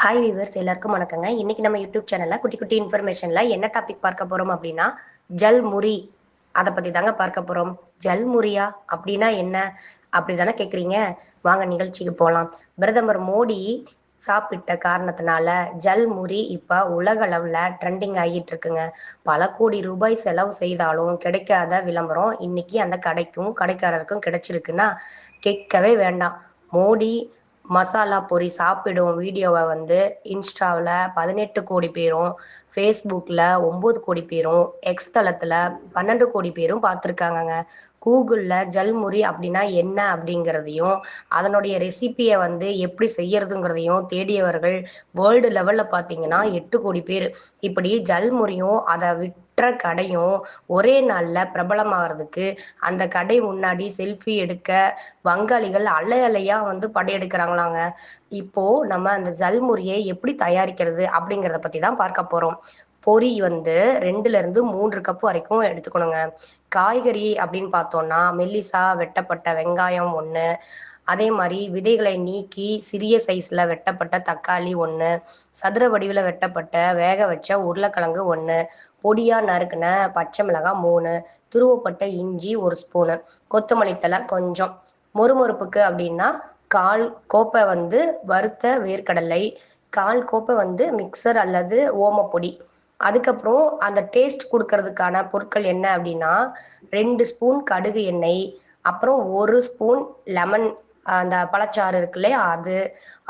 Hi viewers, எல்லாருக்கும் வணக்கங்க. இன்னைக்கு நம்ம யூடியூப் சேனல்ல குட்டி குட்டி இன்ஃபர்மேஷன்ல என்ன டாபிக் பார்க்க போறோம் அப்படின்னா, ஜல்முரி அதை பத்தி தாங்க பார்க்க போறோம். ஜல்முரியா அப்படின்னா என்ன அப்படி தானே கேட்குறீங்க. வாங்க நிகழ்ச்சிக்கு போகலாம். பிரதமர் மோடி சாப்பிட்ட காரணத்தினால ஜல்முரி இப்போ உலக அளவில் ட்ரெண்டிங் ஆகிட்டு இருக்குங்க. பல கோடி ரூபாய் செலவு செய்தாலும் கிடைக்காத விளம்பரம் இன்னைக்கு அந்த கடைக்கும் கடைக்காரருக்கும் கிடைச்சிருக்குன்னா கேட்கவே வேண்டாம். மோடி மசாலா பொரி சாப்பிடும் வீடியோவை வந்து இன்ஸ்டாவில் 18 கோடி பேரும், ஃபேஸ்புக்கில் 9 கோடி பேரும், எக்ஸ் தளத்தில் 12 கோடி பேரும் பார்த்துருக்காங்கங்க. கூகுளில் ஜல்முரி அப்படின்னா என்ன அப்படிங்கிறதையும் அதனுடைய ரெசிபியை வந்து எப்படி செய்யறதுங்கிறதையும் தேடியவர்கள் வேர்ல்டு லெவலில் பார்த்தீங்கன்னா 8 கோடி பேர். இப்படி ஜல்முரியும் அதை விற்ற கடையும் ஒரே நாளில் பிரபலமாகிறதுக்கு அந்த கடை முன்னாடி செல்ஃபி எடுக்க வங்காளிகள் அலை அலையா வந்து படையெடுக்கிறாங்களாங்க. இப்போ நம்ம அந்த ஜல்முரியை எப்படி தயாரிக்கிறது அப்படிங்கிறத பத்தி தான் பார்க்க போறோம். பொரி வந்து 2ல இருந்து 3 கப் வரைக்கும் எடுத்துக்கணுங்க. காய்கறி அப்படின்னு பார்த்தோம்னா மெல்லிசா வெட்டப்பட்ட வெங்காயம் 1, அதே மாதிரி விதைகளை நீக்கி சிறிய சைஸ்ல வெட்டப்பட்ட தக்காளி 1, சதுர வடிவில் வெட்டப்பட்ட வேக வச்ச உருளைக்கிழங்கு 1, பொடியா நறுக்குன பச்சை மிளகாய் 3, துருவப்பட்ட இஞ்சி 1 ஸ்பூனு, கொத்தமல்லி தழை கொஞ்சம். மொறுமொறுப்புக்கு அப்படின்னா 1/4 கோப்பை வந்து வறுத்த வேர்க்கடலை, 1/4 கோப்பை வந்து மிக்சர் அல்லது ஓமப்பொடி. அதுக்கப்புறம் அந்த டேஸ்ட் கொடுக்கறதுக்கான பொருட்கள் என்ன அப்படின்னா 2 ஸ்பூன் கடுகு எண்ணெய், அப்புறம் 1 ஸ்பூன் லெமன், அந்த பழச்சாறு இருக்கு இல்லையா அது,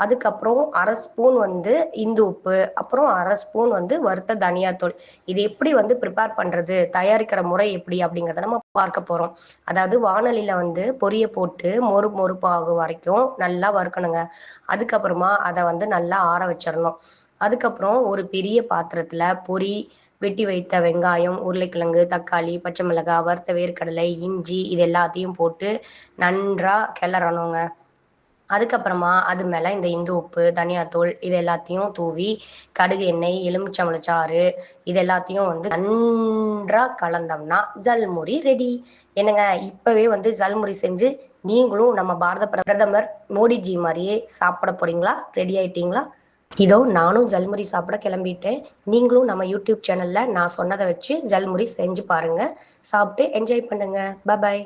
அதுக்கப்புறம் 1/2 ஸ்பூன் வந்து இந்து உப்பு, அப்புறம் 1/2 ஸ்பூன் வந்து வறுத்த தனியாத்தூள். இது எப்படி வந்து ப்ரிப்பேர் பண்ணுறது, தயாரிக்கிற முறை எப்படி அப்படிங்கிறத நம்ம பார்க்க போகிறோம். அதாவது வானலியில் வந்து பொரியை போட்டு மொறுப்பாகு வரைக்கும் நல்லா வறுக்கணுங்க. அதுக்கப்புறமா அதை வந்து நல்லா ஆற வச்சிடணும். அதுக்கப்புறம் ஒரு பெரிய பாத்திரத்தில் பொரி, வெட்டி வைத்த வெங்காயம், உருளைக்கிழங்கு, தக்காளி, பச்சை மிளகாய், வறுத்த வேர்க்கடலை, இஞ்சி இது எல்லாத்தையும் போட்டு நன்றா கிளறணுங்க. அதுக்கப்புறமா அது மேலே இந்த இந்து உப்பு, தனியாத்தூள் இது எல்லாத்தையும் தூவி கடுகு எண்ணெய், எலுமிச்சம்பழச்சாறு இது எல்லாத்தையும் வந்து நன்றா கலந்தோம்னா ஜல்முரி ரெடி. என்னங்க, இப்பவே வந்து ஜல்முரி செஞ்சு நீங்களும் நம்ம பாரத பிரதமர் மோடிஜி மாதிரியே சாப்பிட போறீங்களா? ரெடி ஆயிட்டீங்களா? இதோ நானும் ஜல்முரி சாப்பிட கிளம்பிட்டேன். நீங்களும் நம்ம யூடியூப் சேனல்ல நான் சொன்னதை வச்சு ஜல்முரி செஞ்சு பாருங்க. சாப்பிட்டு என்ஜாய் பண்ணுங்க. பாய்.